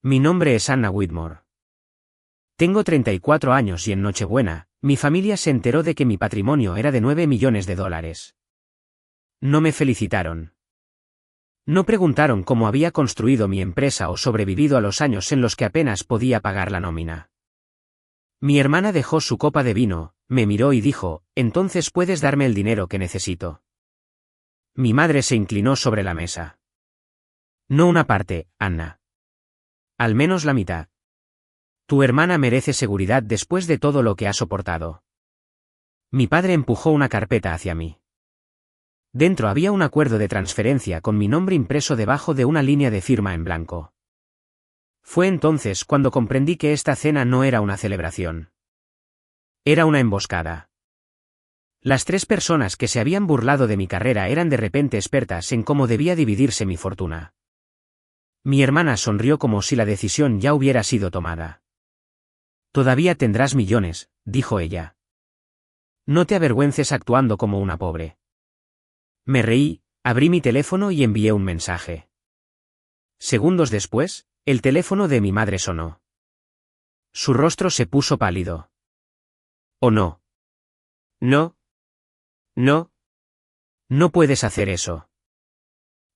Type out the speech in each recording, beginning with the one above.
Mi nombre es Anna Whitmore. Tengo 34 años y en Nochebuena, mi familia se enteró de que mi patrimonio era de 9 millones de dólares. No me felicitaron. No preguntaron cómo había construido mi empresa o sobrevivido a los años en los que apenas podía pagar la nómina. Mi hermana dejó su copa de vino, me miró y dijo, «Entonces puedes darme el dinero que necesito». Mi madre se inclinó sobre la mesa. «No una parte, Anna. Al menos la mitad. Tu hermana merece seguridad después de todo lo que ha soportado». Mi padre empujó una carpeta hacia mí. Dentro había un acuerdo de transferencia con mi nombre impreso debajo de una línea de firma en blanco. Fue entonces cuando comprendí que esta cena no era una celebración. Era una emboscada. Las 3 personas que se habían burlado de mi carrera eran de repente expertas en cómo debía dividirse mi fortuna. Mi hermana sonrió como si la decisión ya hubiera sido tomada. «Todavía tendrás millones», dijo ella. «No te avergüences actuando como una pobre». Me reí, abrí mi teléfono y envié un mensaje. Segundos después, el teléfono de mi madre sonó. Su rostro se puso pálido. «¿Oh no? No. No. No puedes hacer eso».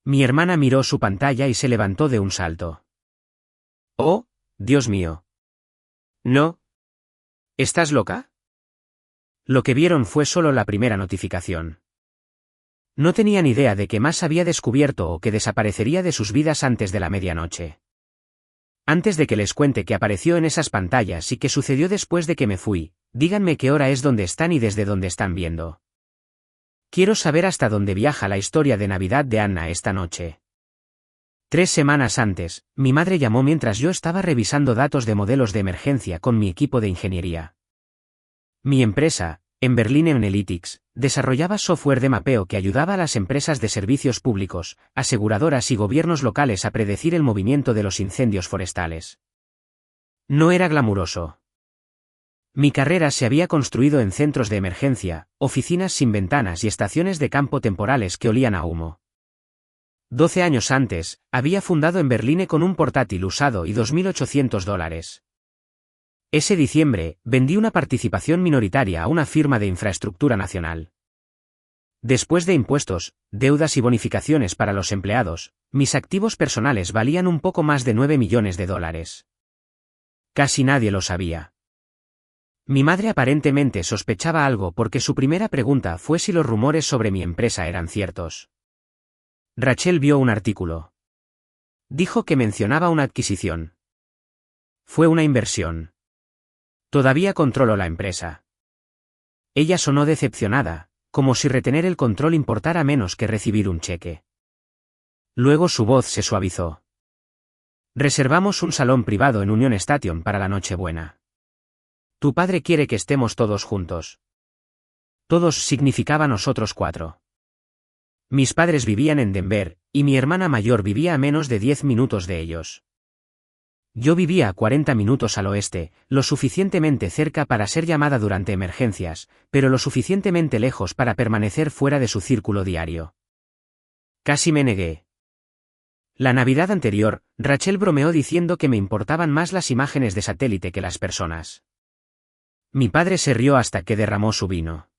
Mi hermana miró su pantalla y se levantó de un salto. «Oh, Dios mío. No. ¿Estás loca?» Lo que vieron fue solo la primera notificación. No tenían idea de que más había descubierto o que desaparecería de sus vidas antes de la medianoche. Antes de que les cuente qué apareció en esas pantallas y qué sucedió después de que me fui, díganme qué hora es donde están y desde dónde están viendo. Quiero saber hasta dónde viaja la historia de Navidad de Anna esta noche. 3 semanas antes, mi madre llamó mientras yo estaba revisando datos de modelos de emergencia con mi equipo de ingeniería. Mi empresa, en Berlin Analytics, desarrollaba software de mapeo que ayudaba a las empresas de servicios públicos, aseguradoras y gobiernos locales a predecir el movimiento de los incendios forestales. No era glamuroso. Mi carrera se había construido en centros de emergencia, oficinas sin ventanas y estaciones de campo temporales que olían a humo. 12 años antes, había fundado en Berlín con un portátil usado y $2.800. Ese diciembre, vendí una participación minoritaria a una firma de infraestructura nacional. Después de impuestos, deudas y bonificaciones para los empleados, mis activos personales valían un poco más de 9 millones de dólares. Casi nadie lo sabía. Mi madre aparentemente sospechaba algo porque su primera pregunta fue si los rumores sobre mi empresa eran ciertos. Rachel vio un artículo. Dijo que mencionaba una adquisición. Fue una inversión. Todavía controlo la empresa. Ella sonó decepcionada, como si retener el control importara menos que recibir un cheque. Luego su voz se suavizó. Reservamos un salón privado en Union Station para la Nochebuena. Tu padre quiere que estemos todos juntos. Todos significaba nosotros 4. Mis padres vivían en Denver, y mi hermana mayor vivía a menos de 10 minutos de ellos. Yo vivía a 40 minutos al oeste, lo suficientemente cerca para ser llamada durante emergencias, pero lo suficientemente lejos para permanecer fuera de su círculo diario. Casi me negué. La Navidad anterior, Rachel bromeó diciendo que me importaban más las imágenes de satélite que las personas. Mi padre se rió hasta que derramó su vino.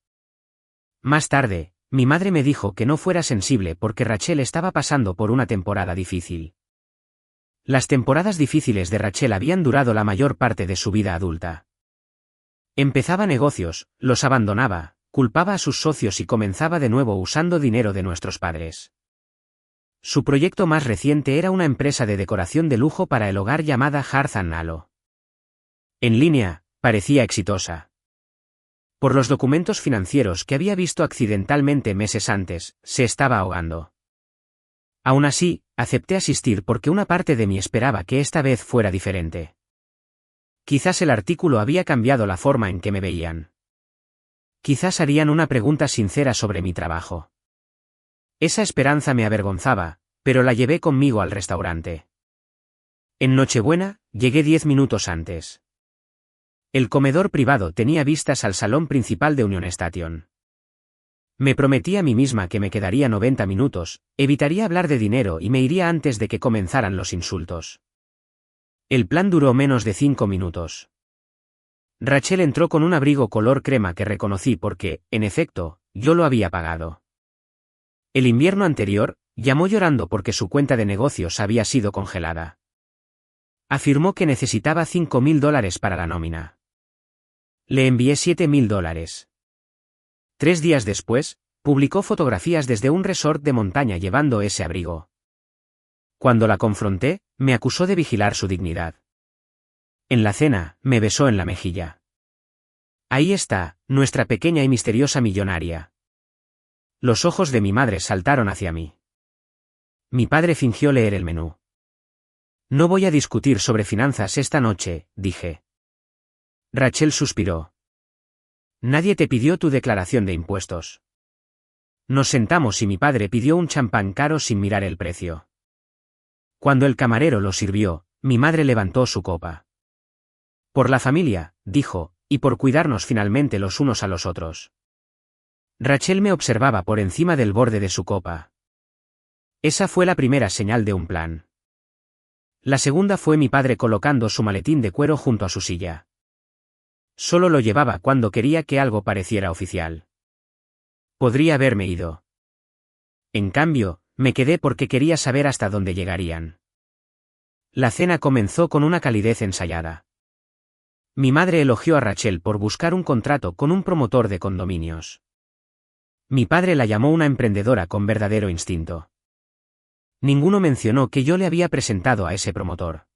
Más tarde, mi madre me dijo que no fuera sensible porque Rachel estaba pasando por una temporada difícil. Las temporadas difíciles de Rachel habían durado la mayor parte de su vida adulta. Empezaba negocios, los abandonaba, culpaba a sus socios y comenzaba de nuevo usando dinero de nuestros padres. Su proyecto más reciente era una empresa de decoración de lujo para el hogar llamada Hearth & Halo. En línea, parecía exitosa. Por los documentos financieros que había visto accidentalmente meses antes, se estaba ahogando. Aún así, acepté asistir porque una parte de mí esperaba que esta vez fuera diferente. Quizás el artículo había cambiado la forma en que me veían. Quizás harían una pregunta sincera sobre mi trabajo. Esa esperanza me avergonzaba, pero la llevé conmigo al restaurante. En Nochebuena, llegué 10 minutos antes. El comedor privado tenía vistas al salón principal de Union Station. Me prometí a mí misma que me quedaría 90 minutos, evitaría hablar de dinero y me iría antes de que comenzaran los insultos. El plan duró menos de 5 minutos. Rachel entró con un abrigo color crema que reconocí porque, en efecto, yo lo había pagado. El invierno anterior, llamó llorando porque su cuenta de negocios había sido congelada. Afirmó que necesitaba $5.000 para la nómina. Le envié $7.000. 3 días después, publicó fotografías desde un resort de montaña llevando ese abrigo. Cuando la confronté, me acusó de vigilar su dignidad. En la cena, me besó en la mejilla. Ahí está, nuestra pequeña y misteriosa millonaria. Los ojos de mi madre saltaron hacia mí. Mi padre fingió leer el menú. No voy a discutir sobre finanzas esta noche, dije. Rachel suspiró. Nadie te pidió tu declaración de impuestos. Nos sentamos y mi padre pidió un champán caro sin mirar el precio. Cuando el camarero lo sirvió, mi madre levantó su copa. Por la familia, dijo, y por cuidarnos finalmente los unos a los otros. Rachel me observaba por encima del borde de su copa. Esa fue la primera señal de un plan. La segunda fue mi padre colocando su maletín de cuero junto a su silla. Solo lo llevaba cuando quería que algo pareciera oficial. Podría haberme ido. En cambio, me quedé porque quería saber hasta dónde llegarían. La cena comenzó con una calidez ensayada. Mi madre elogió a Rachel por buscar un contrato con un promotor de condominios. Mi padre la llamó una emprendedora con verdadero instinto. Ninguno mencionó que yo le había presentado a ese promotor.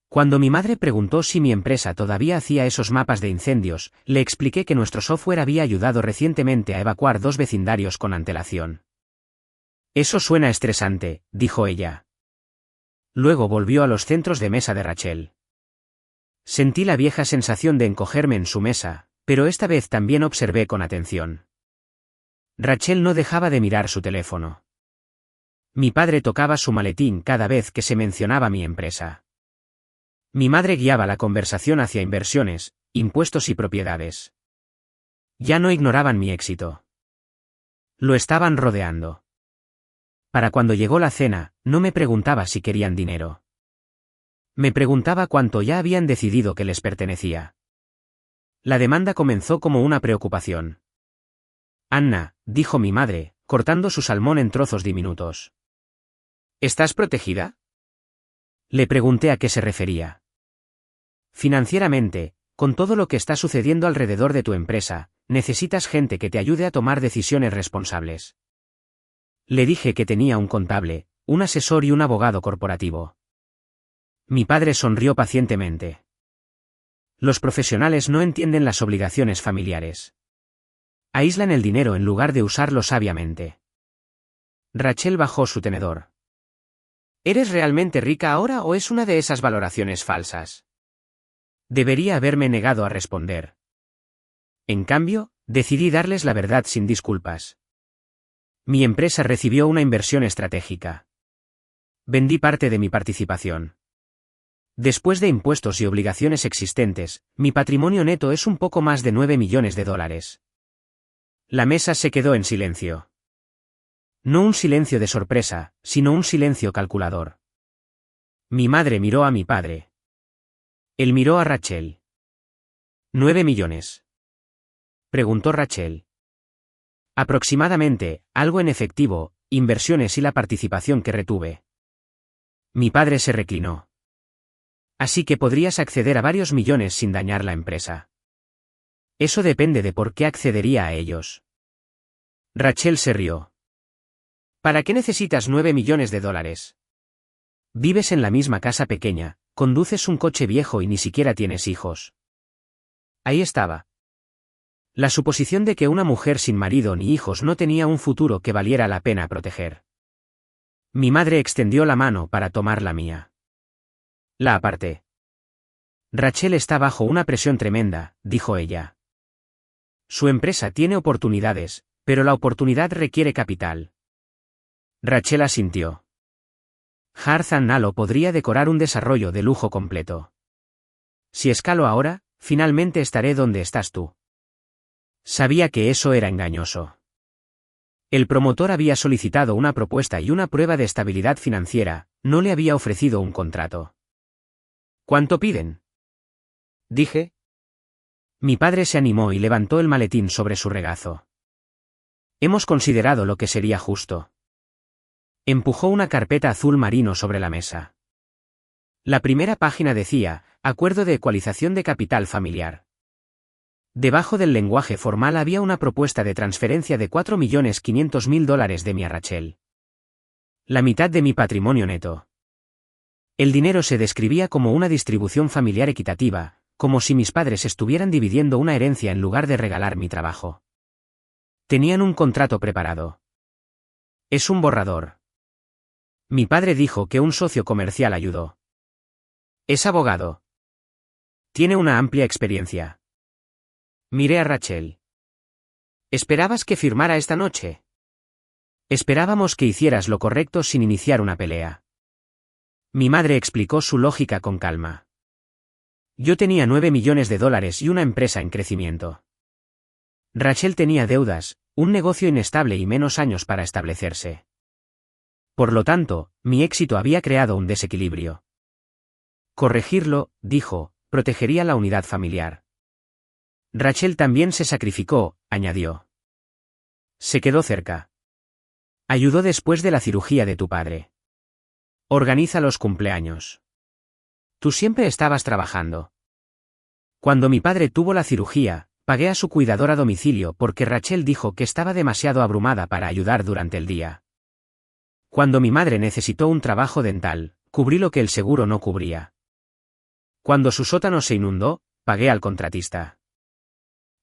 Cuando mi madre preguntó si mi empresa todavía hacía esos mapas de incendios, le expliqué que nuestro software había ayudado recientemente a evacuar 2 vecindarios con antelación. Eso suena estresante, dijo ella. Luego volvió a los centros de mesa de Rachel. Sentí la vieja sensación de encogerme en su mesa, pero esta vez también observé con atención. Rachel no dejaba de mirar su teléfono. Mi padre tocaba su maletín cada vez que se mencionaba mi empresa. Mi madre guiaba la conversación hacia inversiones, impuestos y propiedades. Ya no ignoraban mi éxito. Lo estaban rodeando. Para cuando llegó la cena, no me preguntaba si querían dinero. Me preguntaba cuánto ya habían decidido que les pertenecía. La demanda comenzó como una preocupación. Anna, dijo mi madre, cortando su salmón en trozos diminutos. ¿Estás protegida? Le pregunté a qué se refería. Financieramente, con todo lo que está sucediendo alrededor de tu empresa, necesitas gente que te ayude a tomar decisiones responsables. Le dije que tenía un contable, un asesor y un abogado corporativo. Mi padre sonrió pacientemente. Los profesionales no entienden las obligaciones familiares. Aíslan el dinero en lugar de usarlo sabiamente. Rachel bajó su tenedor. ¿Eres realmente rica ahora o es una de esas valoraciones falsas? Debería haberme negado a responder. En cambio, decidí darles la verdad sin disculpas. Mi empresa recibió una inversión estratégica. Vendí parte de mi participación. Después de impuestos y obligaciones existentes, mi patrimonio neto es un poco más de $9 millones. La mesa se quedó en silencio. No un silencio de sorpresa, sino un silencio calculador. Mi madre miró a mi padre. Él miró a Rachel. ¿9 millones? Preguntó Rachel. Aproximadamente, algo en efectivo, inversiones y la participación que retuve. Mi padre se reclinó. Así que podrías acceder a varios millones sin dañar la empresa. Eso depende de por qué accedería a ellos. Rachel se rió. ¿Para qué necesitas $9 millones? Vives en la misma casa pequeña, conduces un coche viejo y ni siquiera tienes hijos. Ahí estaba. La suposición de que una mujer sin marido ni hijos no tenía un futuro que valiera la pena proteger. Mi madre extendió la mano para tomar la mía. La aparté. Rachel está bajo una presión tremenda, dijo ella. Su empresa tiene oportunidades, pero la oportunidad requiere capital. Rachel asintió. Hearth & Nalo podría decorar un desarrollo de lujo completo. Si escalo ahora, finalmente estaré donde estás tú. Sabía que eso era engañoso. El promotor había solicitado una propuesta y una prueba de estabilidad financiera, no le había ofrecido un contrato. ¿Cuánto piden? Dije. Mi padre se animó y levantó el maletín sobre su regazo. Hemos considerado lo que sería justo. Empujó una carpeta azul marino sobre la mesa. La primera página decía, Acuerdo de ecualización de capital familiar. Debajo del lenguaje formal había una propuesta de transferencia de $4.500.000 de mí a Rachel. La mitad de mi patrimonio neto. El dinero se describía como una distribución familiar equitativa, como si mis padres estuvieran dividiendo una herencia en lugar de regalar mi trabajo. Tenían un contrato preparado. Es un borrador. Mi padre dijo que un socio comercial ayudó. Es abogado. Tiene una amplia experiencia. Miré a Rachel. ¿Esperabas que firmara esta noche? Esperábamos que hicieras lo correcto sin iniciar una pelea. Mi madre explicó su lógica con calma. Yo tenía $9 millones y una empresa en crecimiento. Rachel tenía deudas, un negocio inestable y menos años para establecerse. Por lo tanto, mi éxito había creado un desequilibrio. Corregirlo, dijo, protegería la unidad familiar. Rachel también se sacrificó, añadió. Se quedó cerca. Ayudó después de la cirugía de tu padre. Organiza los cumpleaños. Tú siempre estabas trabajando. Cuando mi padre tuvo la cirugía, pagué a su cuidador a domicilio porque Rachel dijo que estaba demasiado abrumada para ayudar durante el día. Cuando mi madre necesitó un trabajo dental, cubrí lo que el seguro no cubría. Cuando su sótano se inundó, pagué al contratista.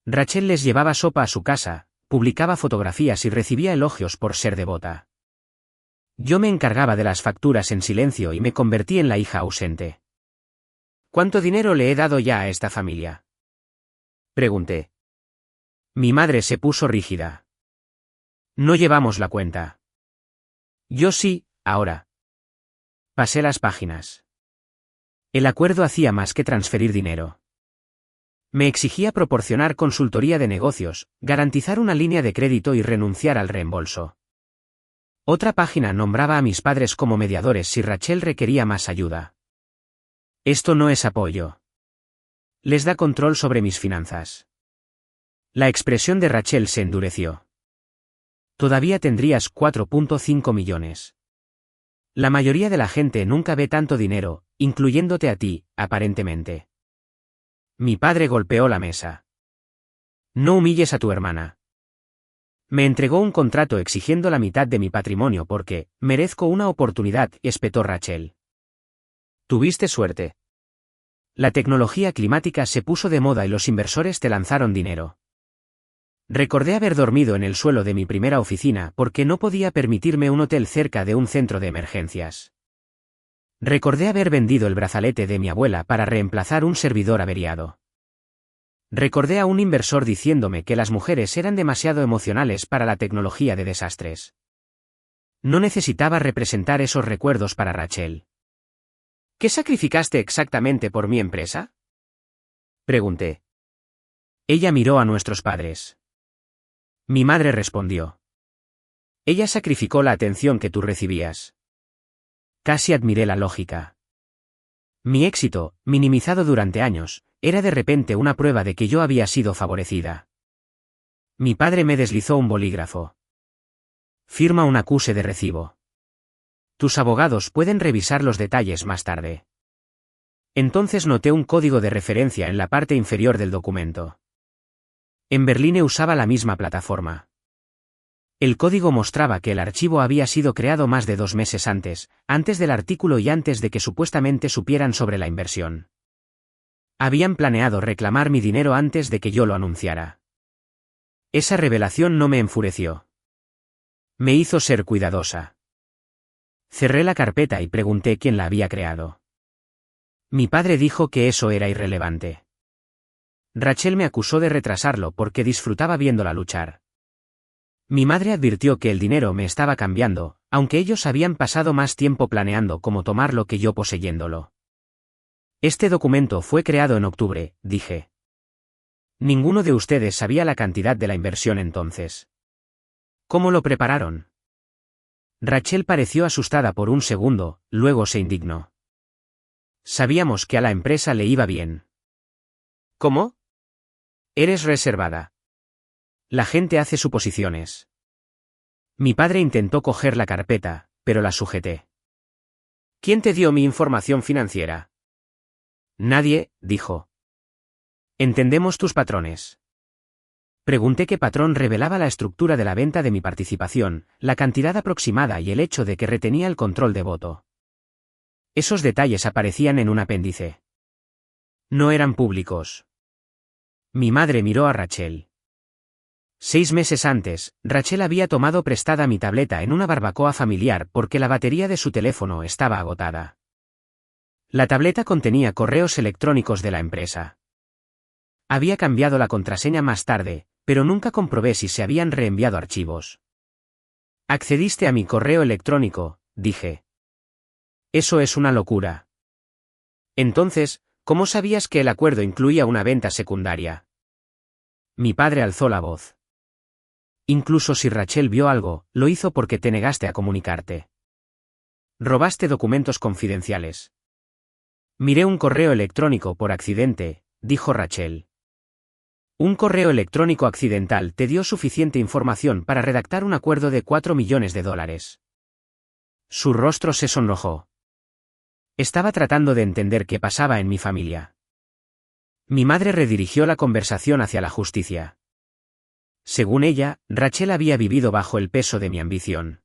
Rachel les llevaba sopa a su casa, publicaba fotografías y recibía elogios por ser devota. Yo me encargaba de las facturas en silencio y me convertí en la hija ausente. ¿Cuánto dinero le he dado ya a esta familia? Pregunté. Mi madre se puso rígida. No llevamos la cuenta. Yo sí, ahora. Pasé las páginas. El acuerdo hacía más que transferir dinero. Me exigía proporcionar consultoría de negocios, garantizar una línea de crédito y renunciar al reembolso. Otra página nombraba a mis padres como mediadores si Rachel requería más ayuda. Esto no es apoyo. Les da control sobre mis finanzas. La expresión de Rachel se endureció. Todavía tendrías 4.5 millones. La mayoría de la gente nunca ve tanto dinero, incluyéndote a ti, aparentemente. Mi padre golpeó la mesa. No humilles a tu hermana. Me entregó un contrato exigiendo la mitad de mi patrimonio porque, merezco una oportunidad, espetó Rachel. Tuviste suerte. La tecnología climática se puso de moda y los inversores te lanzaron dinero. Recordé haber dormido en el suelo de mi primera oficina porque no podía permitirme un hotel cerca de un centro de emergencias. Recordé haber vendido el brazalete de mi abuela para reemplazar un servidor averiado. Recordé a un inversor diciéndome que las mujeres eran demasiado emocionales para la tecnología de desastres. No necesitaba representar esos recuerdos para Rachel. ¿Qué sacrificaste exactamente por mi empresa? Pregunté. Ella miró a nuestros padres. Mi madre respondió. Ella sacrificó la atención que tú recibías. Casi admiré la lógica. Mi éxito, minimizado durante años, era de repente una prueba de que yo había sido favorecida. Mi padre me deslizó un bolígrafo. Firma un acuse de recibo. Tus abogados pueden revisar los detalles más tarde. Entonces noté un código de referencia en la parte inferior del documento. En Berlín usaba la misma plataforma. El código mostraba que el archivo había sido creado más de 2 meses antes del artículo y antes de que supuestamente supieran sobre la inversión. Habían planeado reclamar mi dinero antes de que yo lo anunciara. Esa revelación no me enfureció. Me hizo ser cuidadosa. Cerré la carpeta y pregunté quién la había creado. Mi padre dijo que eso era irrelevante. Rachel me acusó de retrasarlo porque disfrutaba viéndola luchar. Mi madre advirtió que el dinero me estaba cambiando, aunque ellos habían pasado más tiempo planeando cómo tomarlo que yo poseyéndolo. Este documento fue creado en octubre, dije. Ninguno de ustedes sabía la cantidad de la inversión entonces. ¿Cómo lo prepararon? Rachel pareció asustada por un segundo, luego se indignó. Sabíamos que a la empresa le iba bien. ¿Cómo? Eres reservada. La gente hace suposiciones. Mi padre intentó coger la carpeta, pero la sujeté. ¿Quién te dio mi información financiera? Nadie, dijo. Entendemos tus patrones. Pregunté qué patrón revelaba la estructura de la venta de mi participación, la cantidad aproximada y el hecho de que retenía el control de voto. Esos detalles aparecían en un apéndice. No eran públicos. Mi madre miró a Rachel. 6 meses antes, Rachel había tomado prestada mi tableta en una barbacoa familiar porque la batería de su teléfono estaba agotada. La tableta contenía correos electrónicos de la empresa. Había cambiado la contraseña más tarde, pero nunca comprobé si se habían reenviado archivos. Accediste a mi correo electrónico, dije. Eso es una locura. Entonces, ¿cómo sabías que el acuerdo incluía una venta secundaria? Mi padre alzó la voz. Incluso si Rachel vio algo, lo hizo porque te negaste a comunicarte. Robaste documentos confidenciales. Miré un correo electrónico por accidente, dijo Rachel. Un correo electrónico accidental te dio suficiente información para redactar un acuerdo de $4 millones. Su rostro se sonrojó. Estaba tratando de entender qué pasaba en mi familia. Mi madre redirigió la conversación hacia la justicia. Según ella, Rachel había vivido bajo el peso de mi ambición.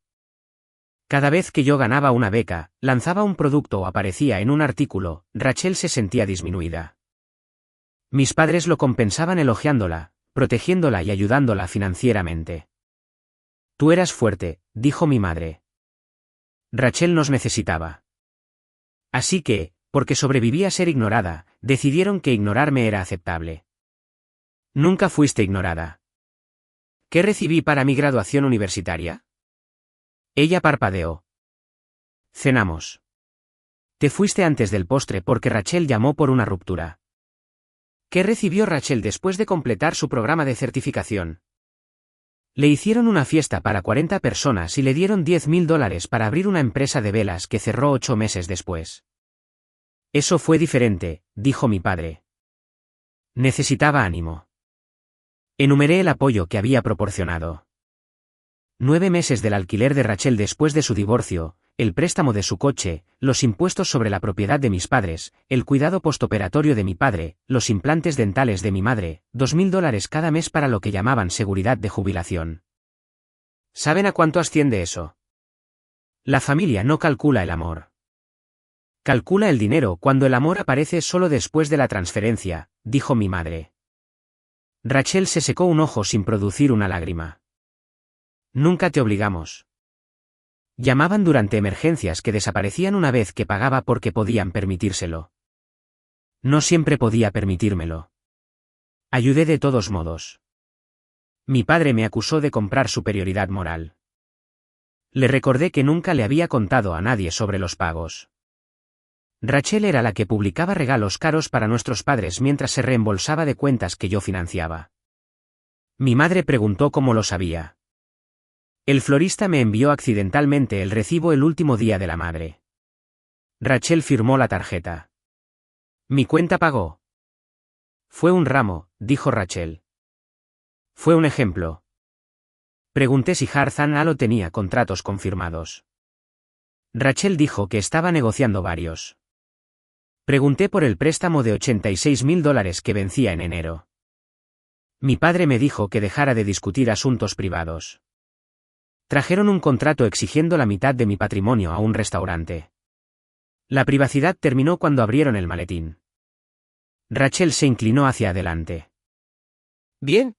Cada vez que yo ganaba una beca, lanzaba un producto o aparecía en un artículo, Rachel se sentía disminuida. Mis padres lo compensaban elogiándola, protegiéndola y ayudándola financieramente. Tú eras fuerte, dijo mi madre. Rachel nos necesitaba. Así que, porque sobreviví a ser ignorada, decidieron que ignorarme era aceptable. Nunca fuiste ignorada. ¿Qué recibí para mi graduación universitaria? Ella parpadeó. Cenamos. Te fuiste antes del postre porque Rachel llamó por una ruptura. ¿Qué recibió Rachel después de completar su programa de certificación? Le hicieron una fiesta para 40 personas y le dieron $10,000 para abrir una empresa de velas que cerró 8 meses después. Eso fue diferente, dijo mi padre. Necesitaba ánimo. Enumeré el apoyo que había proporcionado. 9 meses del alquiler de Rachel después de su divorcio, el préstamo de su coche, los impuestos sobre la propiedad de mis padres, el cuidado postoperatorio de mi padre, los implantes dentales de mi madre, $2,000 cada mes para lo que llamaban seguridad de jubilación. ¿Saben a cuánto asciende eso? La familia no calcula el amor. Calcula el dinero cuando el amor aparece solo después de la transferencia, dijo mi madre. Rachel se secó un ojo sin producir una lágrima. Nunca te obligamos. Llamaban durante emergencias que desaparecían una vez que pagaba porque podían permitírselo. No siempre podía permitírmelo. Ayudé de todos modos. Mi padre me acusó de comprar superioridad moral. Le recordé que nunca le había contado a nadie sobre los pagos. Rachel era la que publicaba regalos caros para nuestros padres mientras se reembolsaba de cuentas que yo financiaba. Mi madre preguntó cómo lo sabía. El florista me envió accidentalmente el recibo el último día de la madre. Rachel firmó la tarjeta. Mi cuenta pagó. Fue un ramo, dijo Rachel. Fue un ejemplo. Pregunté si Harzan Halo tenía contratos confirmados. Rachel dijo que estaba negociando varios. Pregunté por el préstamo de $86,000 que vencía en enero. Mi padre me dijo que dejara de discutir asuntos privados. Trajeron un contrato exigiendo la mitad de mi patrimonio a un restaurante. La privacidad terminó cuando abrieron el maletín. Rachel se inclinó hacia adelante. Bien.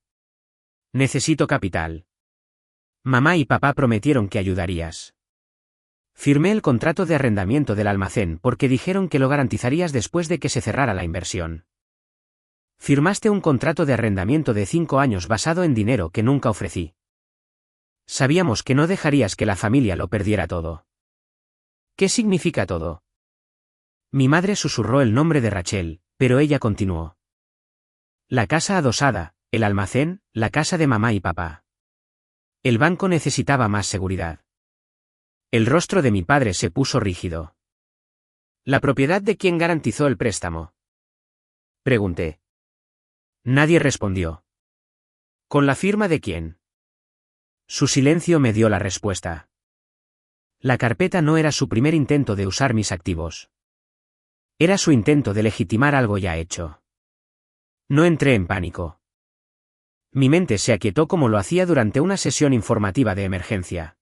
Necesito capital. Mamá y papá prometieron que ayudarías. Firmé el contrato de arrendamiento del almacén porque dijeron que lo garantizarías después de que se cerrara la inversión. Firmaste un contrato de arrendamiento de 5 años basado en dinero que nunca ofrecí. Sabíamos que no dejarías que la familia lo perdiera todo. ¿Qué significa todo? Mi madre susurró el nombre de Rachel, pero ella continuó. La casa adosada, el almacén, la casa de mamá y papá. El banco necesitaba más seguridad. El rostro de mi padre se puso rígido. ¿La propiedad de quién garantizó el préstamo? Pregunté. Nadie respondió. ¿Con la firma de quién? Su silencio me dio la respuesta. La carpeta no era su primer intento de usar mis activos. Era su intento de legitimar algo ya hecho. No entré en pánico. Mi mente se aquietó como lo hacía durante una sesión informativa de emergencia.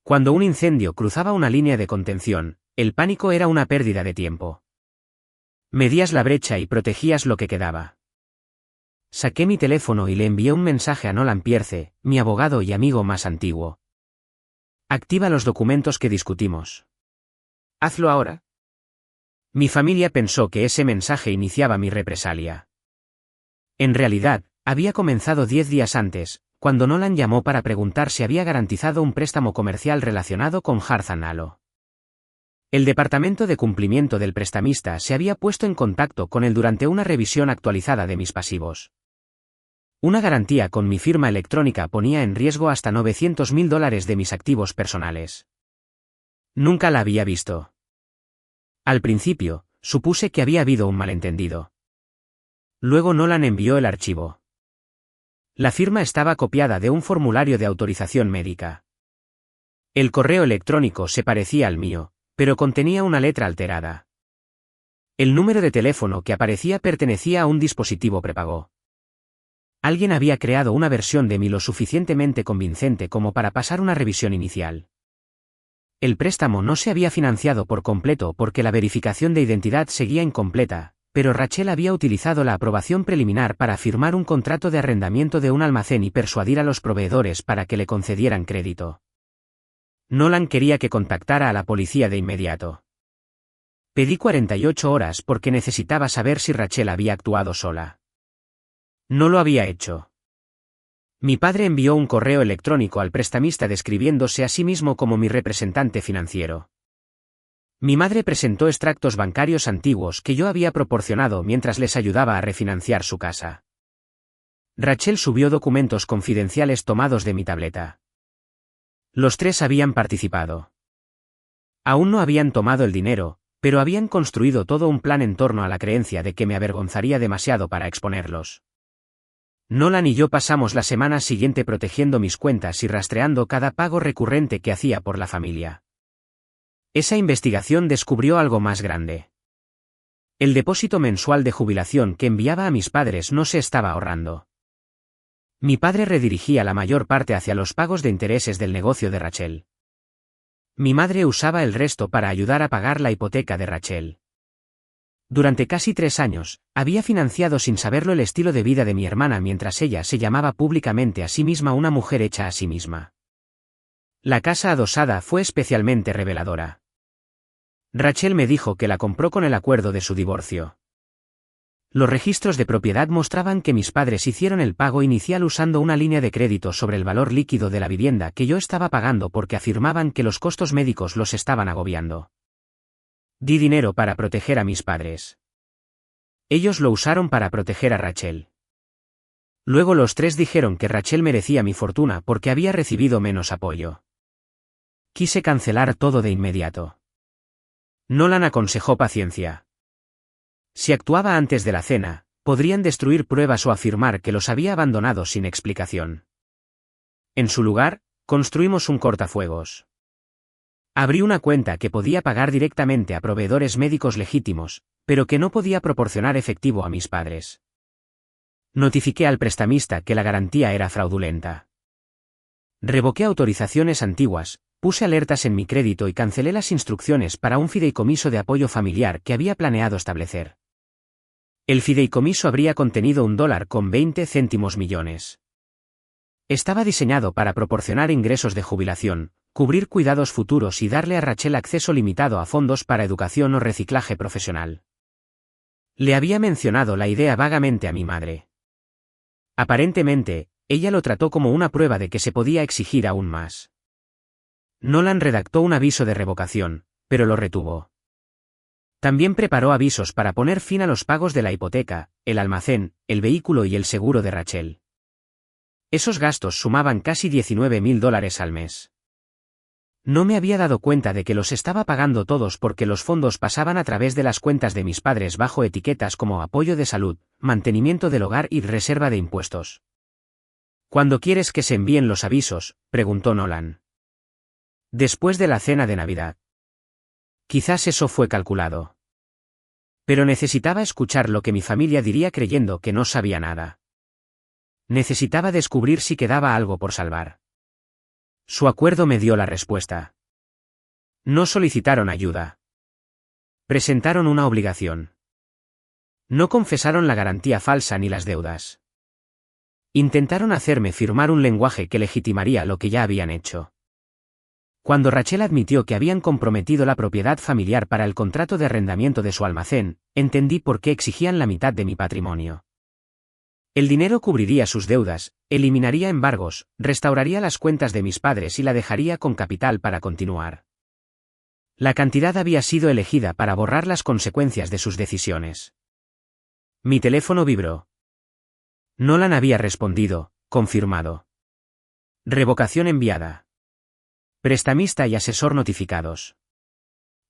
Cuando un incendio cruzaba una línea de contención, el pánico era una pérdida de tiempo. Medías la brecha y protegías lo que quedaba. Saqué mi teléfono y le envié un mensaje a Nolan Pierce, mi abogado y amigo más antiguo. Activa los documentos que discutimos. Hazlo ahora. Mi familia pensó que ese mensaje iniciaba mi represalia. En realidad, había comenzado 10 días antes, cuando Nolan llamó para preguntar si había garantizado un préstamo comercial relacionado con Hearth & Halo. El departamento de cumplimiento del prestamista se había puesto en contacto con él durante una revisión actualizada de mis pasivos. Una garantía con mi firma electrónica ponía en riesgo hasta $900,000 de mis activos personales. Nunca la había visto. Al principio, supuse que había habido un malentendido. Luego Nolan envió el archivo. La firma estaba copiada de un formulario de autorización médica. El correo electrónico se parecía al mío, pero contenía una letra alterada. El número de teléfono que aparecía pertenecía a un dispositivo prepago. Alguien había creado una versión de mí lo suficientemente convincente como para pasar una revisión inicial. El préstamo no se había financiado por completo porque la verificación de identidad seguía incompleta, pero Rachel había utilizado la aprobación preliminar para firmar un contrato de arrendamiento de un almacén y persuadir a los proveedores para que le concedieran crédito. Nolan quería que contactara a la policía de inmediato. Pedí 48 horas porque necesitaba saber si Rachel había actuado sola. No lo había hecho. Mi padre envió un correo electrónico al prestamista describiéndose a sí mismo como mi representante financiero. Mi madre presentó extractos bancarios antiguos que yo había proporcionado mientras les ayudaba a refinanciar su casa. Rachel subió documentos confidenciales tomados de mi tableta. Los tres habían participado. Aún no habían tomado el dinero, pero habían construido todo un plan en torno a la creencia de que me avergonzaría demasiado para exponerlos. Nolan y yo pasamos la semana siguiente protegiendo mis cuentas y rastreando cada pago recurrente que hacía por la familia. Esa investigación descubrió algo más grande. El depósito mensual de jubilación que enviaba a mis padres no se estaba ahorrando. Mi padre redirigía la mayor parte hacia los pagos de intereses del negocio de Rachel. Mi madre usaba el resto para ayudar a pagar la hipoteca de Rachel. Durante casi 3 años, había financiado sin saberlo el estilo de vida de mi hermana mientras ella se llamaba públicamente a sí misma una mujer hecha a sí misma. La casa adosada fue especialmente reveladora. Rachel me dijo que la compró con el acuerdo de su divorcio. Los registros de propiedad mostraban que mis padres hicieron el pago inicial usando una línea de crédito sobre el valor líquido de la vivienda que yo estaba pagando porque afirmaban que los costos médicos los estaban agobiando. Di dinero para proteger a mis padres. Ellos lo usaron para proteger a Rachel. Luego los tres dijeron que Rachel merecía mi fortuna porque había recibido menos apoyo. Quise cancelar todo de inmediato. Nolan aconsejó paciencia. Si actuaba antes de la cena, podrían destruir pruebas o afirmar que los había abandonado sin explicación. En su lugar, construimos un cortafuegos. Abrí una cuenta que podía pagar directamente a proveedores médicos legítimos, pero que no podía proporcionar efectivo a mis padres. Notifiqué al prestamista que la garantía era fraudulenta. Revoqué autorizaciones antiguas, puse alertas en mi crédito y cancelé las instrucciones para un fideicomiso de apoyo familiar que había planeado establecer. El fideicomiso habría contenido $1,20 céntimos millones. Estaba diseñado para proporcionar ingresos de jubilación, cubrir cuidados futuros y darle a Rachel acceso limitado a fondos para educación o reciclaje profesional. Le había mencionado la idea vagamente a mi madre. Aparentemente, ella lo trató como una prueba de que se podía exigir aún más. Nolan redactó un aviso de revocación, pero lo retuvo. También preparó avisos para poner fin a los pagos de la hipoteca, el almacén, el vehículo y el seguro de Rachel. Esos gastos sumaban casi $19,000 al mes. No me había dado cuenta de que los estaba pagando todos porque los fondos pasaban a través de las cuentas de mis padres bajo etiquetas como apoyo de salud, mantenimiento del hogar y reserva de impuestos. ¿Cuándo quieres que se envíen los avisos?, preguntó Nolan. Después de la cena de Navidad. Quizás eso fue calculado. Pero necesitaba escuchar lo que mi familia diría creyendo que no sabía nada. Necesitaba descubrir si quedaba algo por salvar. Su acuerdo me dio la respuesta. No solicitaron ayuda. Presentaron una obligación. No confesaron la garantía falsa ni las deudas. Intentaron hacerme firmar un lenguaje que legitimaría lo que ya habían hecho. Cuando Rachel admitió que habían comprometido la propiedad familiar para el contrato de arrendamiento de su almacén, entendí por qué exigían la mitad de mi patrimonio. El dinero cubriría sus deudas, eliminaría embargos, restauraría las cuentas de mis padres y la dejaría con capital para continuar. La cantidad había sido elegida para borrar las consecuencias de sus decisiones. Mi teléfono vibró. Nolan había respondido, confirmado. Revocación enviada. Prestamista y asesor notificados.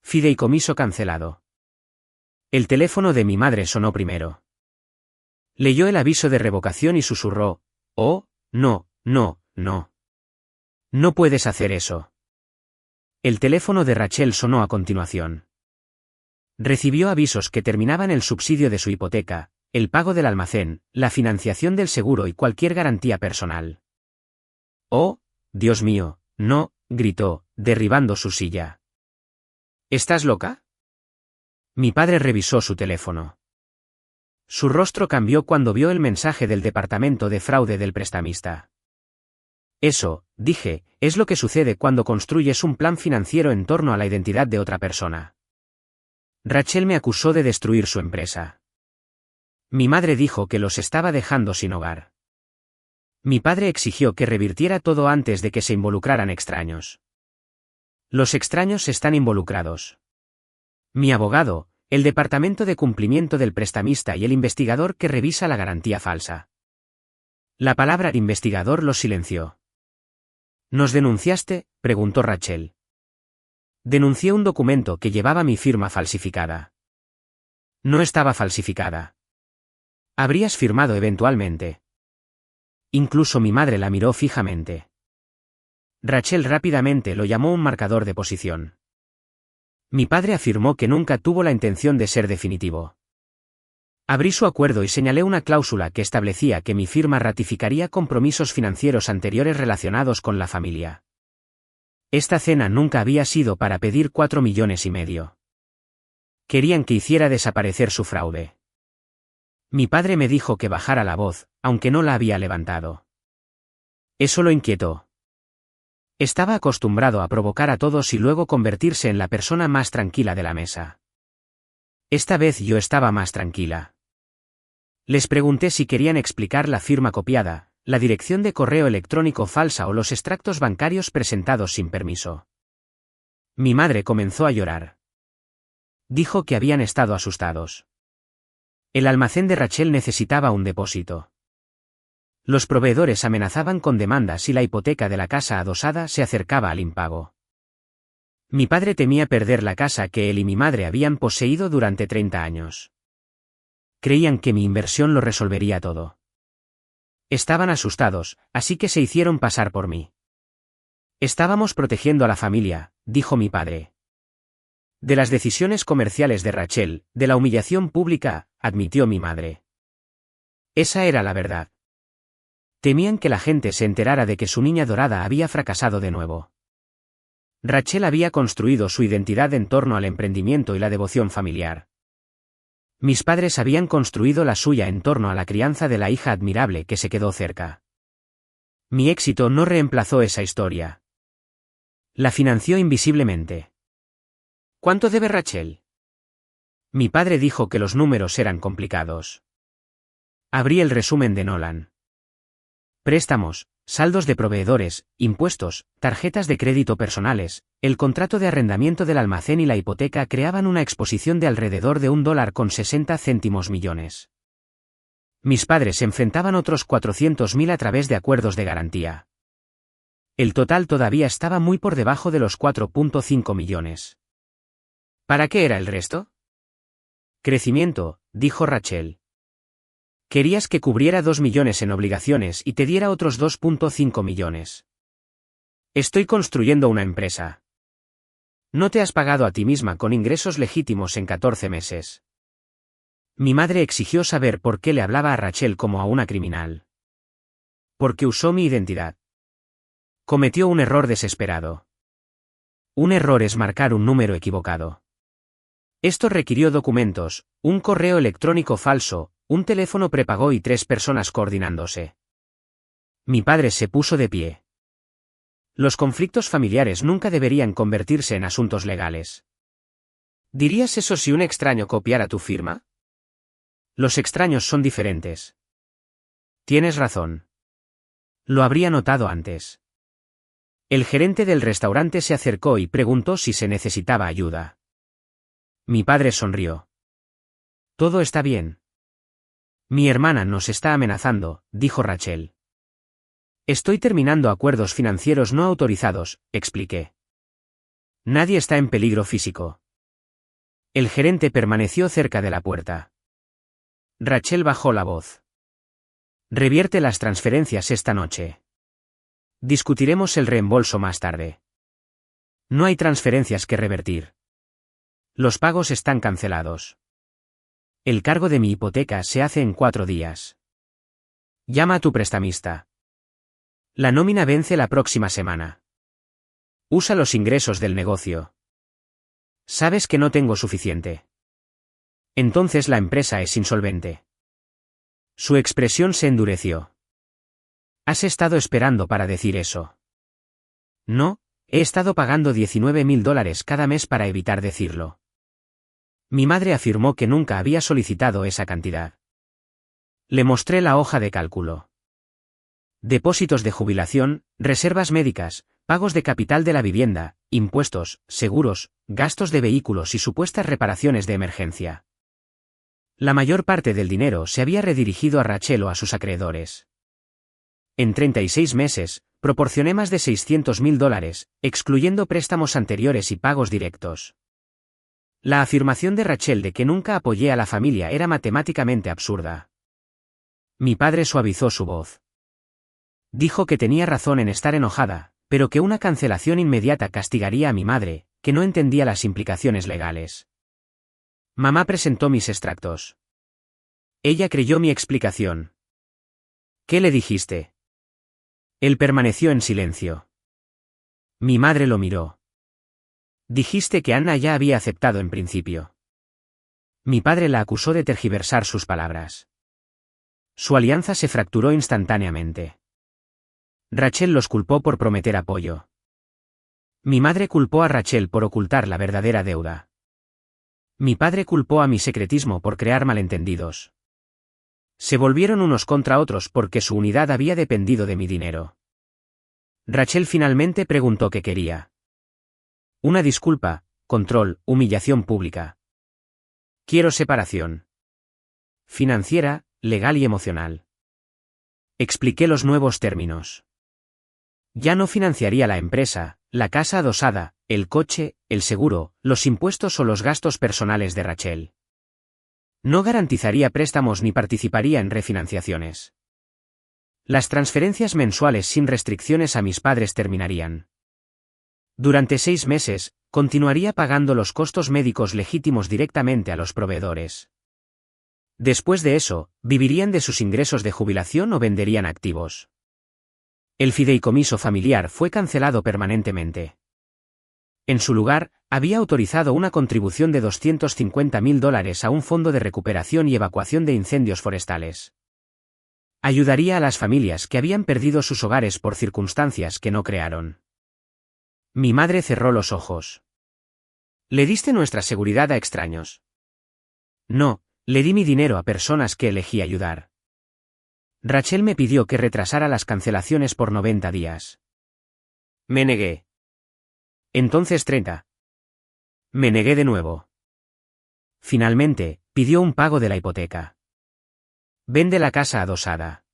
Fideicomiso cancelado. El teléfono de mi madre sonó primero. Leyó el aviso de revocación y susurró, «Oh, no, no, no. No puedes hacer eso». El teléfono de Rachel sonó a continuación. Recibió avisos que terminaban el subsidio de su hipoteca, el pago del almacén, la financiación del seguro y cualquier garantía personal. «Oh, Dios mío, no», gritó, derribando su silla. «¿Estás loca?» Mi padre revisó su teléfono. Su rostro cambió cuando vio el mensaje del departamento de fraude del prestamista. Eso, dije, es lo que sucede cuando construyes un plan financiero en torno a la identidad de otra persona. Rachel me acusó de destruir su empresa. Mi madre dijo que los estaba dejando sin hogar. Mi padre exigió que revirtiera todo antes de que se involucraran extraños. Los extraños están involucrados. Mi abogado, el departamento de cumplimiento del prestamista y el investigador que revisa la garantía falsa. La palabra investigador los silenció. ¿Nos denunciaste?, preguntó Rachel. Denuncié un documento que llevaba mi firma falsificada. No estaba falsificada. Habrías firmado eventualmente. Incluso mi madre la miró fijamente. Rachel rápidamente lo llamó un marcador de posición. Mi padre afirmó que nunca tuvo la intención de ser definitivo. Abrí su acuerdo y señalé una cláusula que establecía que mi firma ratificaría compromisos financieros anteriores relacionados con la familia. Esta cena nunca había sido para pedir 4,5 millones. Querían que hiciera desaparecer su fraude. Mi padre me dijo que bajara la voz, aunque no la había levantado. Eso lo inquietó. Estaba acostumbrado a provocar a todos y luego convertirse en la persona más tranquila de la mesa. Esta vez yo estaba más tranquila. Les pregunté si querían explicar la firma copiada, la dirección de correo electrónico falsa o los extractos bancarios presentados sin permiso. Mi madre comenzó a llorar. Dijo que habían estado asustados. El almacén de Rachel necesitaba un depósito. Los proveedores amenazaban con demandas y la hipoteca de la casa adosada se acercaba al impago. Mi padre temía perder la casa que él y mi madre habían poseído durante 30 años. Creían que mi inversión lo resolvería todo. Estaban asustados, así que se hicieron pasar por mí. Estábamos protegiendo a la familia, dijo mi padre. De las decisiones comerciales de Rachel, de la humillación pública, admitió mi madre. Esa era la verdad. Temían que la gente se enterara de que su niña dorada había fracasado de nuevo. Rachel había construido su identidad en torno al emprendimiento y la devoción familiar. Mis padres habían construido la suya en torno a la crianza de la hija admirable que se quedó cerca. Mi éxito no reemplazó esa historia. La financió invisiblemente. ¿Cuánto debe Rachel? Mi padre dijo que los números eran complicados. Abrí el resumen de Nolan. Préstamos, saldos de proveedores, impuestos, tarjetas de crédito personales, el contrato de arrendamiento del almacén y la hipoteca creaban una exposición de alrededor de $1,60 millones. Mis padres enfrentaban otros 400,000 a través de acuerdos de garantía. El total todavía estaba muy por debajo de los 4,5 millones. ¿Para qué era el resto? Crecimiento, dijo Rachel. Querías que cubriera 2 millones en obligaciones y te diera otros 2,5 millones. Estoy construyendo una empresa. No te has pagado a ti misma con ingresos legítimos en 14 meses. Mi madre exigió saber por qué le hablaba a Rachel como a una criminal. Porque usó mi identidad. Cometió un error desesperado. Un error es marcar un número equivocado. Esto requirió documentos, un correo electrónico falso, un teléfono prepago y 3 personas coordinándose. Mi padre se puso de pie. Los conflictos familiares nunca deberían convertirse en asuntos legales. ¿Dirías eso si un extraño copiara tu firma? Los extraños son diferentes. Tienes razón. Lo habría notado antes. El gerente del restaurante se acercó y preguntó si se necesitaba ayuda. Mi padre sonrió. Todo está bien. Mi hermana nos está amenazando, dijo Rachel. Estoy terminando acuerdos financieros no autorizados, expliqué. Nadie está en peligro físico. El gerente permaneció cerca de la puerta. Rachel bajó la voz. Revierte las transferencias esta noche. Discutiremos el reembolso más tarde. No hay transferencias que revertir. Los pagos están cancelados. El cargo de mi hipoteca se hace en 4 días. Llama a tu prestamista. La nómina vence la próxima semana. Usa los ingresos del negocio. Sabes que no tengo suficiente. Entonces la empresa es insolvente. Su expresión se endureció. ¿Has estado esperando para decir eso? No, he estado pagando $19,000 cada mes para evitar decirlo. Mi madre afirmó que nunca había solicitado esa cantidad. Le mostré la hoja de cálculo. Depósitos de jubilación, reservas médicas, pagos de capital de la vivienda, impuestos, seguros, gastos de vehículos y supuestas reparaciones de emergencia. La mayor parte del dinero se había redirigido a Rachel o a sus acreedores. En 36 meses, proporcioné más de $600,000, excluyendo préstamos anteriores y pagos directos. La afirmación de Rachel de que nunca apoyé a la familia era matemáticamente absurda. Mi padre suavizó su voz. Dijo que tenía razón en estar enojada, pero que una cancelación inmediata castigaría a mi madre, que no entendía las implicaciones legales. Mamá presentó mis extractos. Ella creyó mi explicación. ¿Qué le dijiste? Él permaneció en silencio. Mi madre lo miró. Dijiste que Anna ya había aceptado en principio. Mi padre la acusó de tergiversar sus palabras. Su alianza se fracturó instantáneamente. Rachel los culpó por prometer apoyo. Mi madre culpó a Rachel por ocultar la verdadera deuda. Mi padre culpó a mi secretismo por crear malentendidos. Se volvieron unos contra otros porque su unidad había dependido de mi dinero. Rachel finalmente preguntó qué quería. Una disculpa, control, humillación pública. Quiero separación. Financiera, legal y emocional. Expliqué los nuevos términos. Ya no financiaría la empresa, la casa adosada, el coche, el seguro, los impuestos o los gastos personales de Rachel. No garantizaría préstamos ni participaría en refinanciaciones. Las transferencias mensuales sin restricciones a mis padres terminarían. Durante 6 meses, continuaría pagando los costos médicos legítimos directamente a los proveedores. Después de eso, vivirían de sus ingresos de jubilación o venderían activos. El fideicomiso familiar fue cancelado permanentemente. En su lugar, había autorizado una contribución de $250,000 a un fondo de recuperación y evacuación de incendios forestales. Ayudaría a las familias que habían perdido sus hogares por circunstancias que no crearon. Mi madre cerró los ojos. ¿Le diste nuestra seguridad a extraños? No, le di mi dinero a personas que elegí ayudar. Rachel me pidió que retrasara las cancelaciones por 90 días. Me negué. Entonces 30. Me negué de nuevo. Finalmente, pidió un pago de la hipoteca. Vende la casa adosada.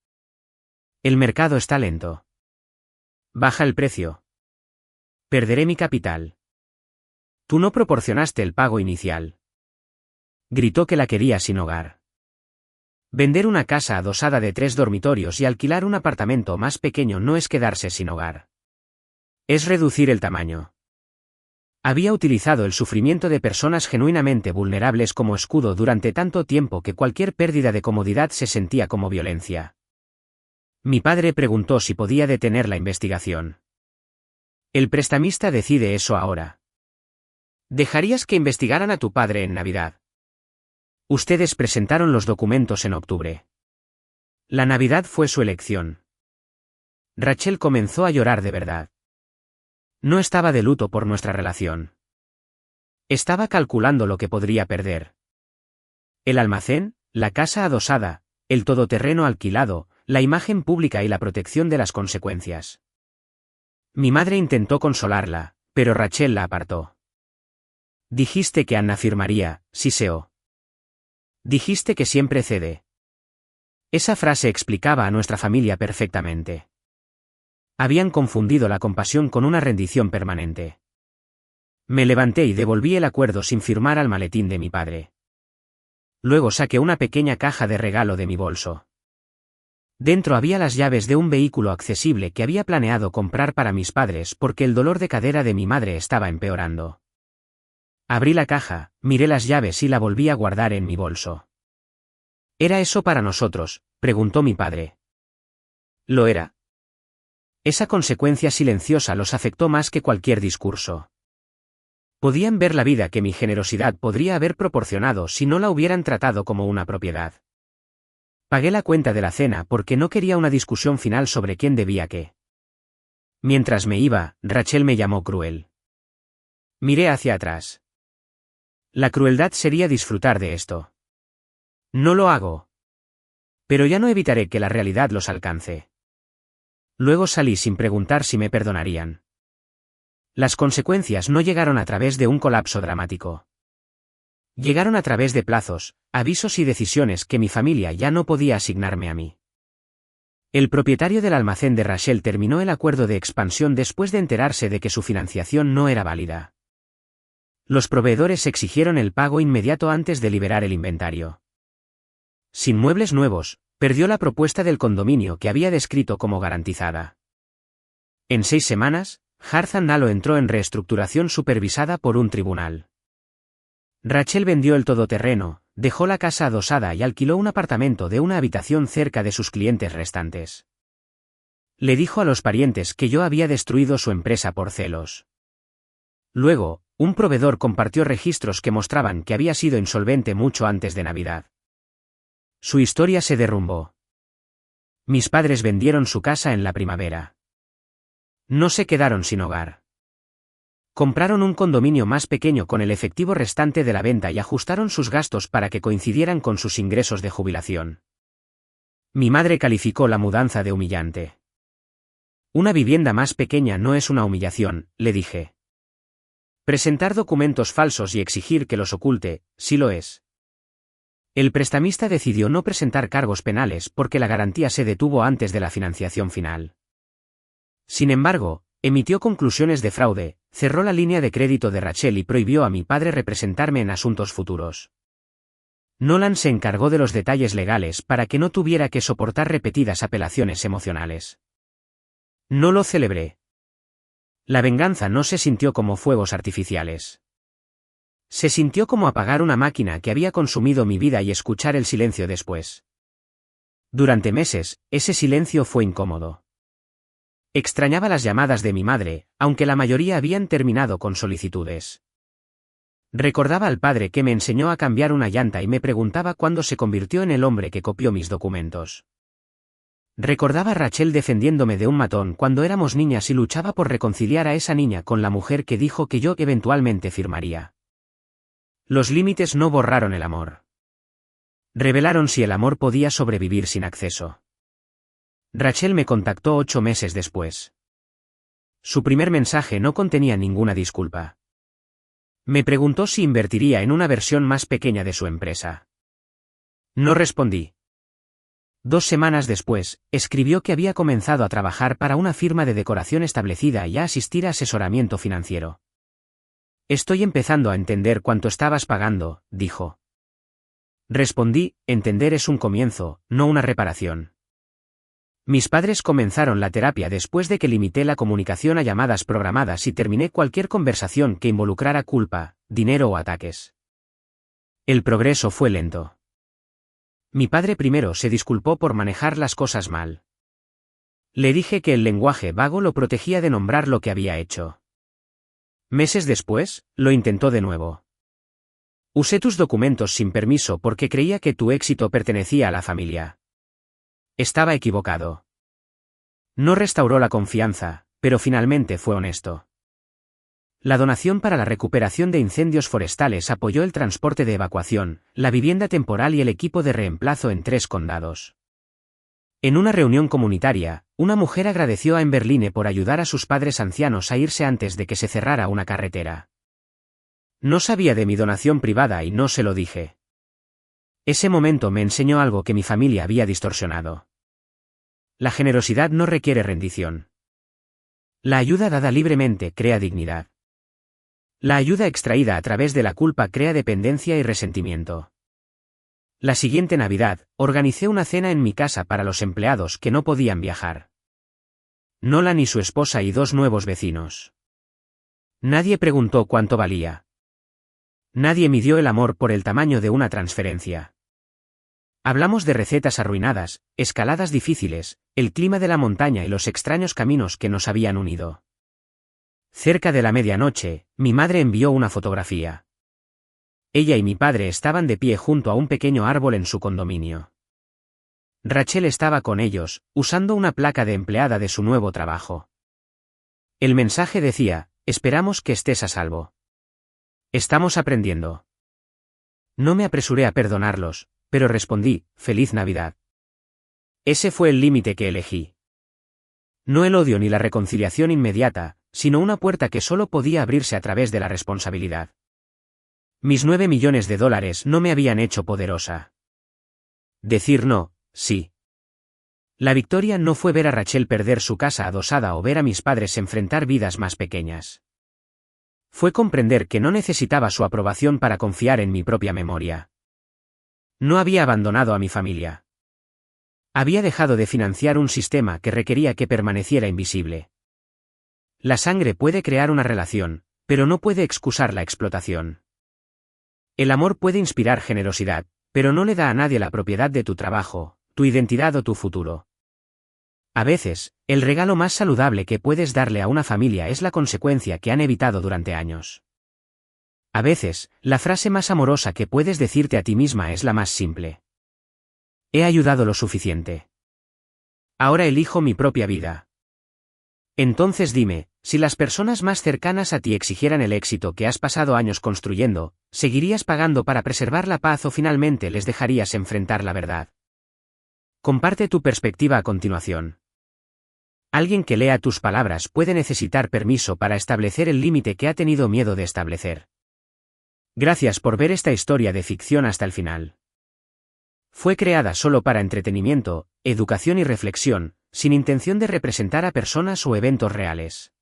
El mercado está lento. Baja el precio. Perderé mi capital. Tú no proporcionaste el pago inicial. Gritó que la quería sin hogar. Vender una casa adosada de 3 dormitorios y alquilar un apartamento más pequeño no es quedarse sin hogar. Es reducir el tamaño. Había utilizado el sufrimiento de personas genuinamente vulnerables como escudo durante tanto tiempo que cualquier pérdida de comodidad se sentía como violencia. Mi padre preguntó si podía detener la investigación. El prestamista decide eso ahora. ¿Dejarías que investigaran a tu padre en Navidad? Ustedes presentaron los documentos en octubre. La Navidad fue su elección. Rachel comenzó a llorar de verdad. No estaba de luto por nuestra relación. Estaba calculando lo que podría perder. El almacén, la casa adosada, el todoterreno alquilado, la imagen pública y la protección de las consecuencias. Mi madre intentó consolarla, pero Rachel la apartó. Dijiste que Anna firmaría, siseó. Dijiste que siempre cede. Esa frase explicaba a nuestra familia perfectamente. Habían confundido la compasión con una rendición permanente. Me levanté y devolví el acuerdo sin firmar al maletín de mi padre. Luego saqué una pequeña caja de regalo de mi bolso. Dentro había las llaves de un vehículo accesible que había planeado comprar para mis padres porque el dolor de cadera de mi madre estaba empeorando. Abrí la caja, miré las llaves y la volví a guardar en mi bolso. ¿Era eso para nosotros?, preguntó mi padre. Lo era. Esa consecuencia silenciosa los afectó más que cualquier discurso. Podían ver la vida que mi generosidad podría haber proporcionado si no la hubieran tratado como una propiedad. Pagué la cuenta de la cena porque no quería una discusión final sobre quién debía qué. Mientras me iba, Rachel me llamó cruel. Miré hacia atrás. La crueldad sería disfrutar de esto. No lo hago. Pero ya no evitaré que la realidad los alcance. Luego salí sin preguntar si me perdonarían. Las consecuencias no llegaron a través de un colapso dramático. Llegaron a través de plazos, avisos y decisiones que mi familia ya no podía asignarme a mí. El propietario del almacén de Rachel terminó el acuerdo de expansión después de enterarse de que su financiación no era válida. Los proveedores exigieron el pago inmediato antes de liberar el inventario. Sin muebles nuevos, perdió la propuesta del condominio que había descrito como garantizada. En 6 semanas, Harzan Nalo entró en reestructuración supervisada por un tribunal. Rachel vendió el todoterreno, dejó la casa adosada y alquiló un apartamento de una habitación cerca de sus clientes restantes. Le dijo a los parientes que yo había destruido su empresa por celos. Luego, un proveedor compartió registros que mostraban que había sido insolvente mucho antes de Navidad. Su historia se derrumbó. Mis padres vendieron su casa en la primavera. No se quedaron sin hogar. Compraron un condominio más pequeño con el efectivo restante de la venta y ajustaron sus gastos para que coincidieran con sus ingresos de jubilación. Mi madre calificó la mudanza de humillante. Una vivienda más pequeña no es una humillación, le dije. Presentar documentos falsos y exigir que los oculte, sí lo es. El prestamista decidió no presentar cargos penales porque la garantía se detuvo antes de la financiación final. Sin embargo, emitió conclusiones de fraude, cerró la línea de crédito de Rachel y prohibió a mi padre representarme en asuntos futuros. Nolan se encargó de los detalles legales para que no tuviera que soportar repetidas apelaciones emocionales. No lo celebré. La venganza no se sintió como fuegos artificiales. Se sintió como apagar una máquina que había consumido mi vida y escuchar el silencio después. Durante meses, ese silencio fue incómodo. Extrañaba las llamadas de mi madre, aunque la mayoría habían terminado con solicitudes. Recordaba al padre que me enseñó a cambiar una llanta y me preguntaba cuándo se convirtió en el hombre que copió mis documentos. Recordaba a Rachel defendiéndome de un matón cuando éramos niñas y luchaba por reconciliar a esa niña con la mujer que dijo que yo eventualmente firmaría. Los límites no borraron el amor. Revelaron si el amor podía sobrevivir sin acceso. Rachel me contactó 8 meses después. Su primer mensaje no contenía ninguna disculpa. Me preguntó si invertiría en una versión más pequeña de su empresa. No respondí. 2 semanas después, escribió que había comenzado a trabajar para una firma de decoración establecida y a asistir a asesoramiento financiero. Estoy empezando a entender cuánto estabas pagando, dijo. Respondí, entender es un comienzo, no una reparación. Mis padres comenzaron la terapia después de que limité la comunicación a llamadas programadas y terminé cualquier conversación que involucrara culpa, dinero o ataques. El progreso fue lento. Mi padre primero se disculpó por manejar las cosas mal. Le dije que el lenguaje vago lo protegía de nombrar lo que había hecho. Meses después, lo intentó de nuevo. Usé tus documentos sin permiso porque creía que tu éxito pertenecía a la familia. Estaba equivocado. No restauró la confianza, pero finalmente fue honesto. La donación para la recuperación de incendios forestales apoyó el transporte de evacuación, la vivienda temporal y el equipo de reemplazo en 3 condados. En una reunión comunitaria, una mujer agradeció a Emberline por ayudar a sus padres ancianos a irse antes de que se cerrara una carretera. No sabía de mi donación privada y no se lo dije. Ese momento me enseñó algo que mi familia había distorsionado. La generosidad no requiere rendición. La ayuda dada libremente crea dignidad. La ayuda extraída a través de la culpa crea dependencia y resentimiento. La siguiente Navidad, organicé una cena en mi casa para los empleados que no podían viajar. Nolan y su esposa y 2 nuevos vecinos. Nadie preguntó cuánto valía. Nadie midió el amor por el tamaño de una transferencia. Hablamos de recetas arruinadas, escaladas difíciles, el clima de la montaña y los extraños caminos que nos habían unido. Cerca de la medianoche, mi madre envió una fotografía. Ella y mi padre estaban de pie junto a un pequeño árbol en su condominio. Rachel estaba con ellos, usando una placa de empleada de su nuevo trabajo. El mensaje decía, esperamos que estés a salvo. Estamos aprendiendo. No me apresuré a perdonarlos, pero respondí, feliz Navidad. Ese fue el límite que elegí. No el odio ni la reconciliación inmediata, sino una puerta que solo podía abrirse a través de la responsabilidad. Mis $9 millones no me habían hecho poderosa. Decir no, sí. La victoria no fue ver a Rachel perder su casa adosada o ver a mis padres enfrentar vidas más pequeñas. Fue comprender que no necesitaba su aprobación para confiar en mi propia memoria. No había abandonado a mi familia. Había dejado de financiar un sistema que requería que permaneciera invisible. La sangre puede crear una relación, pero no puede excusar la explotación. El amor puede inspirar generosidad, pero no le da a nadie la propiedad de tu trabajo, tu identidad o tu futuro. A veces, el regalo más saludable que puedes darle a una familia es la consecuencia que han evitado durante años. A veces, la frase más amorosa que puedes decirte a ti misma es la más simple. He ayudado lo suficiente. Ahora elijo mi propia vida. Entonces dime, si las personas más cercanas a ti exigieran el éxito que has pasado años construyendo, ¿seguirías pagando para preservar la paz o finalmente les dejarías enfrentar la verdad? Comparte tu perspectiva a continuación. Alguien que lea tus palabras puede necesitar permiso para establecer el límite que ha tenido miedo de establecer. Gracias por ver esta historia de ficción hasta el final. Fue creada solo para entretenimiento, educación y reflexión, sin intención de representar a personas o eventos reales.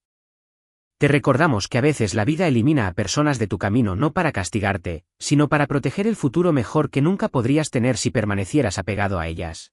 Te recordamos que a veces la vida elimina a personas de tu camino no para castigarte, sino para proteger el futuro mejor que nunca podrías tener si permanecieras apegado a ellas.